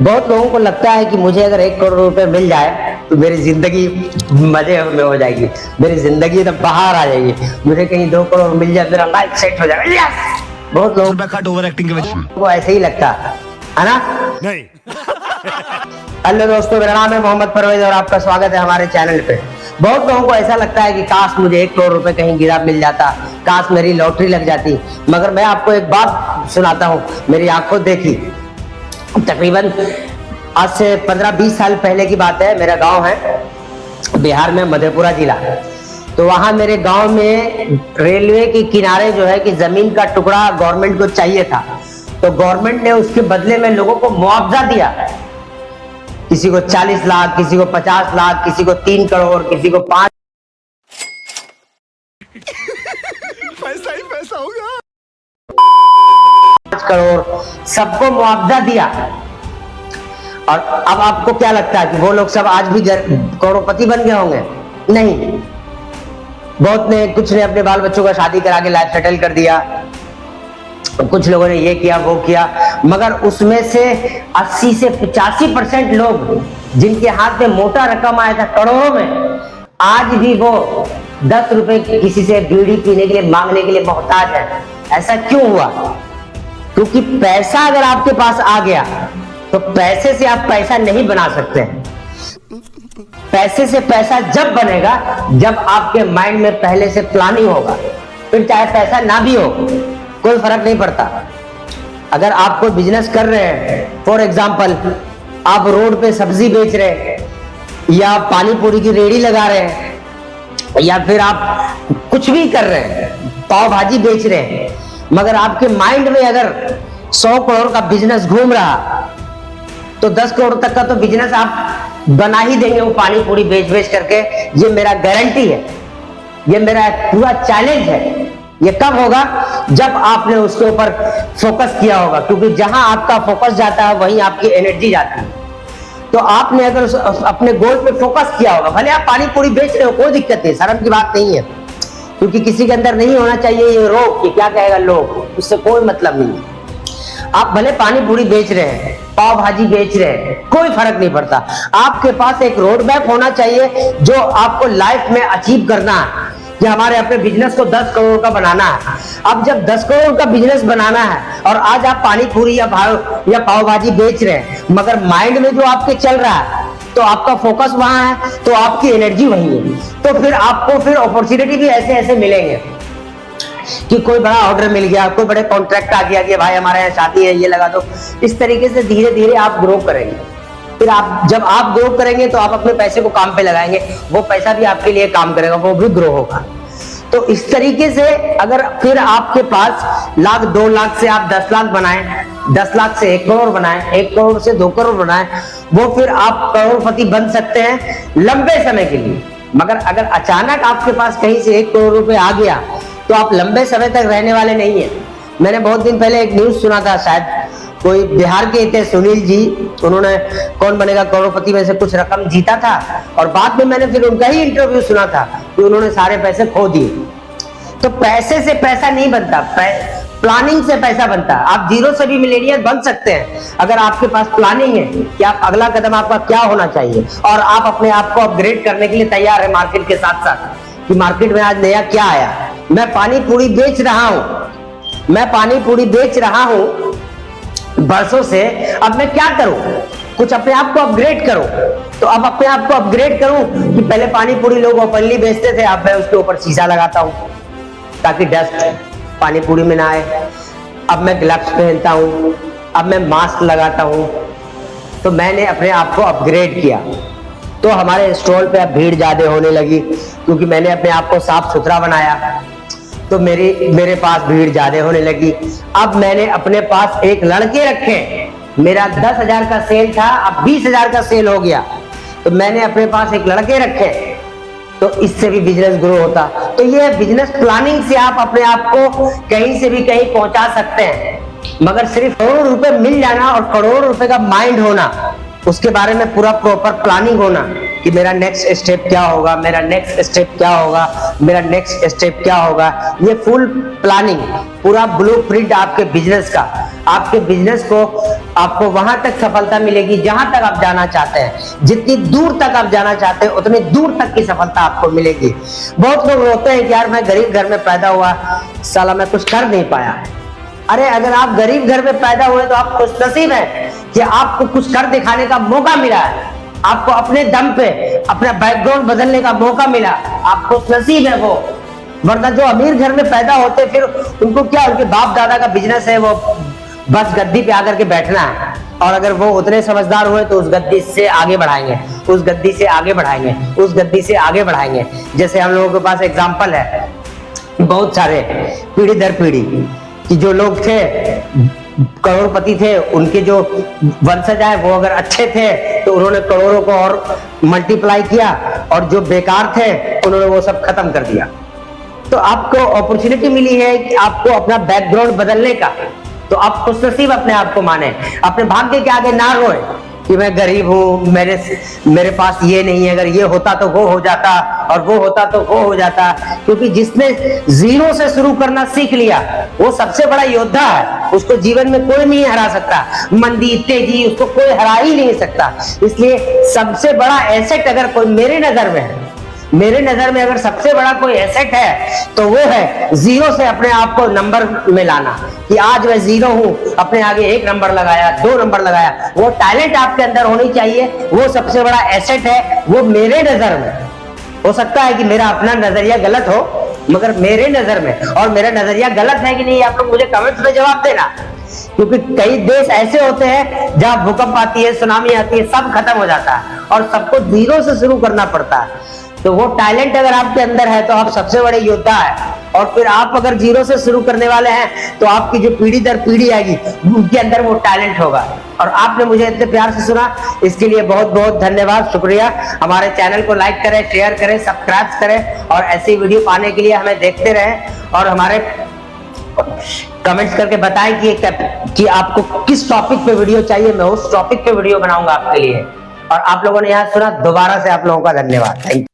बहुत लोगों को लगता है कि मुझे अगर 1 करोड़ रुपए मिल जाए तो मेरी जिंदगी मजे में हो जाएगी, मेरी जिंदगी एकदम बाहर आ जाएगी। मुझे कहीं 2 करोड़ मिल जाए मेरा लाइफ सेट हो जाएगा। यस! बहुत लोग ओवर एक्टिंग के वजह को ऐसे ही लगता है ना? नहीं। हेलो दोस्तों, मेरा नाम है मोहम्मद परवेज और आपका स्वागत है हमारे चैनल पे। बहुत लोगों को ऐसा लगता है कि काश मुझे 1 करोड़ रुपए कहीं गिरा मिल जाता, काश मेरी लॉटरी लग जाती। मगर मैं आपको एक बात सुनाता हूँ, मेरी आंखों देखी। तकरीबन आज से 15-20 साल पहले की बात है। मेरा गांव है बिहार में, मधेपुरा जिला। तो वहां मेरे गांव में रेलवे के किनारे जो है कि जमीन का टुकड़ा गवर्नमेंट को चाहिए था। तो गवर्नमेंट ने उसके बदले में लोगों को मुआवजा दिया। किसी को 40 लाख, किसी को 50 लाख, किसी को 3 करोड़, किसी को 5 पैसा ही पैसा होगा। करोड़, सबको मुआवजा दिया। और अब आपको क्या लगता है कि वो लोग सब आज भी करोड़पति बन गए होंगे? नहीं। बहुत ने, कुछ ने अपने बाल बच्चों का शादी करा के लाइफ सेटल कर दिया, कुछ लोगों ने ये किया वो किया। मगर उसमें से 80 से 85% लोग जिनके हाथ में मोटा रकम आया था करोड़ों में, आज भी वो 10 रुपए किसी से बीड़ी पीने के लिए मांगने के लिए मोहताज है। ऐसा क्यों हुआ? क्योंकि पैसा अगर आपके पास आ गया तो पैसे से आप पैसा नहीं बना सकते हैं। पैसे से पैसा जब बनेगा जब आपके माइंड में पहले से प्लानिंग होगा। फिर चाहे पैसा ना भी हो कोई फर्क नहीं पड़ता। अगर आप कोई बिजनेस कर रहे हैं, फॉर एग्जाम्पल आप रोड पे सब्जी बेच रहे हैं, या पानी पूरी की रेड़ी लगा रहे हैं, या फिर आप कुछ भी कर रहे हैं, पाव भाजी बेच रहे हैं, मगर आपके माइंड में अगर 100 करोड़ का बिजनेस घूम रहा तो 10 करोड़ तक का तो बिजनेस आप बना ही देंगे वो पानी पूरी बेच बेच करके। ये मेरा गारंटी है, ये मेरा पूरा चैलेंज है। ये कब होगा? जब आपने उसके ऊपर फोकस किया होगा, क्योंकि जहां आपका फोकस जाता है वहीं आपकी एनर्जी जाती है। तो आपने अगर अपने गोल पे फोकस किया होगा, भले आप पानी पूरी बेच रहे हो, कोई दिक्कत नहीं, शर्म की बात नहीं है, क्योंकि किसी के अंदर नहीं होना चाहिए ये रोग कि क्या कहेगा लोग, उससे कोई मतलब नहीं है। आप भले पानी पूरी बेच रहे हैं, पाव भाजी बेच रहे हैं, कोई फर्क नहीं पड़ता। आपके पास एक रोड मैप होना चाहिए जो आपको लाइफ में अचीव करना है कि हमारे अपने बिजनेस को 10 करोड़ का बनाना है। अब जब 10 करोड़ का बिजनेस बनाना है और आज आप पानी पूरी या पाव भाजी बेच रहे हैं, मगर माइंड में जो आपके चल रहा है तो आपका फोकस वहां है, तो आपकी एनर्जी वही है। तो फिर आपको फिर अपॉर्चुनिटी भी ऐसे ऐसे मिलेंगे कि कोई बड़ा ऑर्डर मिल गया, कोई बड़े कॉन्ट्रैक्ट आ गया कि भाई हमारे यहाँ शादी है, ये लगा दो। इस तरीके से धीरे धीरे आप ग्रो करेंगे। फिर जब आप ग्रो करेंगे तो आप अपने पैसे को काम पे लगाएंगे, वो पैसा भी आपके लिए काम करेगा, वो भी ग्रो होगा। तो इस तरीके से अगर फिर आपके पास लाख 2 लाख से आप 10 लाख बनाएं, 10 लाख से 1 करोड़ बनाएं, 1 करोड़ से 2 करोड़ बनाएं, वो फिर आप करोड़पति बन सकते हैं लंबे समय के लिए। मगर अगर अचानक आपके पास कहीं से 1 करोड़ रुपए आ गया तो आप लंबे समय तक रहने वाले नहीं है। मैंने बहुत दिन पहले एक न्यूज सुना था, शायद कोई बिहार के थे सुनील जी, उन्होंने कौन बनेगा करोड़पति में से कुछ रकम जीता था, और बाद में मैंने फिर उनका ही इंटरव्यू सुना था कि उन्होंने सारे पैसे खो दिए। तो पैसे से पैसा नहीं बनता, प्लानिंग से पैसा बनता है। आप जीरो से भी मिलेनियर बन सकते हैं अगर आपके पास प्लानिंग है कि आप अगला कदम आपका क्या होना चाहिए, और आप अपने आप को अपग्रेड करने के लिए तैयार है मार्केट के साथ साथ कि मार्केट में आज नया क्या आया। मैं पानी पूरी बेच रहा हूं, मैं पानी पूरी बेच रहा हूं बरसों से, अब मैं क्या करूं? कुछ अपने आप को अपग्रेड करूं। तो अब अपने आप को अपग्रेड करूं कि पहले पानी पूरी लोग ओपनली बेचते थे, अब मैं उसके ऊपर शीशा लगाता हूं ताकि डस्ट पानी पूरी में ना आए। अब मैं ग्लव्स पहनता हूं, अब मैं मास्क लगाता हूं। तो मैंने अपने आप को अपग्रेड किया। तो हमारे स्टॉल पे अब भीड़ ज्यादा होने लगी क्योंकि मैंने अपने आप को साफ सुथरा बनाया। तो मेरे पास भीड़ ज्यादा होने लगी। अब मैंने अपने पास एक लड़के रखे, मेरा 10,000 का सेल था, अब 20,000 का सेल हो गया। तो मैंने अपने पास एक लड़के रखे, तो इससे भी बिजनेस ग्रो होता। तो ये बिजनेस प्लानिंग से आप अपने आप को कहीं से भी कहीं पहुंचा सकते हैं। मगर सिर्फ करोड़ रुपए मिल जाना और करोड़ रुपए का माइंड होना, उसके बारे में पूरा प्रॉपर प्लानिंग होना कि मेरा नेक्स्ट स्टेप क्या होगा, मेरा नेक्स्ट स्टेप क्या होगा, मेरा नेक्स्ट स्टेप क्या होगा, ये फुल प्लानिंग, पूरा ब्लूप्रिंट आपके बिजनेस का आपके बिजनेस को आपको वहां तक सफलता मिलेगी जहां तक आप जाना चाहते हैं। जितनी दूर तक आप जाना चाहते हैं उतनी दूर तक की सफलता आपको मिलेगी। बहुत लोग रोते हैं कि यार मैं गरीब घर में पैदा हुआ, साला मैं कुछ कर नहीं पाया। अरे अगर आप गरीब घर में पैदा हुए तो आप खुशनसीब हैं कि आपको कुछ कर दिखाने का मौका मिला है, आपको अपने दम पे अपना बैकग्राउंड बदलने का मौका मिला, आप खुशनसीब है वो। वरना जो अमीर घर में पैदा होते फिर उनको क्या, उनके बाप दादा का बिजनेस है, वो बस गद्दी पे आकर के बैठना है। और अगर वो उतने समझदार हुए तो उस गद्दी से आगे बढ़ाएंगे, उस गद्दी से आगे बढ़ाएंगे, उस गद्दी से आगे बढ़ाएंगे। जैसे हम लोगों के पास एग्जाम्पल है बहुत सारे, पीढ़ी दर पीढ़ी कि जो लोग थे करोड़पति थे, उनके जो वंशज आए वो अगर अच्छे थे तो उन्होंने करोड़ों को और मल्टीप्लाई किया, और जो बेकार थे उन्होंने वो सब खत्म कर दिया। तो आपको अपॉर्चुनिटी मिली है कि आपको अपना बैकग्राउंड बदलने का, तो आप खुशनसीब अपने आप को माने, अपने भाग्य के आगे ना रोए कि मैं गरीब हूँ, मेरे पास ये नहीं है, अगर ये होता तो वो हो जाता और वो होता तो वो हो जाता। क्योंकि जिसने जीरो से शुरू करना सीख लिया वो सबसे बड़ा योद्धा है, उसको जीवन में कोई नहीं हरा सकता। मंदी तेजी उसको कोई हरा ही नहीं सकता। इसलिए सबसे बड़ा एसेट अगर कोई मेरे नजर में है, मेरे नजर में अगर सबसे बड़ा कोई एसेट है तो वो है जीरो से अपने आप को नंबर में लाना, कि आज मैं जीरो हूं, अपने आगे 1 नंबर लगाया, 2 नंबर लगाया। वो टैलेंट आपके अंदर होनी चाहिए, वो सबसे बड़ा एसेट है। वो मेरे नजर में, हो सकता है कि मेरा अपना नजरिया गलत हो, मगर मेरे नजर में, और मेरा नजरिया गलत है कि नहीं आप लोग मुझे कमेंट्स में जवाब देना। क्योंकि कई देश ऐसे होते हैं जहां भूकंप आती है, सुनामी आती है, सब खत्म हो जाता है और सबको जीरो से शुरू करना पड़ता है। तो वो टैलेंट अगर आपके अंदर है तो आप सबसे बड़े योद्धा है। और फिर आप अगर जीरो से शुरू करने वाले हैं तो आपकी जो पीढ़ी दर पीढ़ी आएगी उनके अंदर वो टैलेंट होगा। और आपने मुझे इतने प्यार से सुना, इसके लिए बहुत बहुत धन्यवाद, शुक्रिया। हमारे चैनल को लाइक करें, शेयर करें, सब्सक्राइब करें और ऐसी वीडियो पाने के लिए हमें देखते रहें। और हमारे कमेंट्स करके बताएं कि आपको किस टॉपिक पे वीडियो चाहिए, मैं उस टॉपिक पे वीडियो बनाऊंगा आपके लिए। और आप लोगों ने यहाँ सुना, दोबारा से आप लोगों का धन्यवाद। Thank you.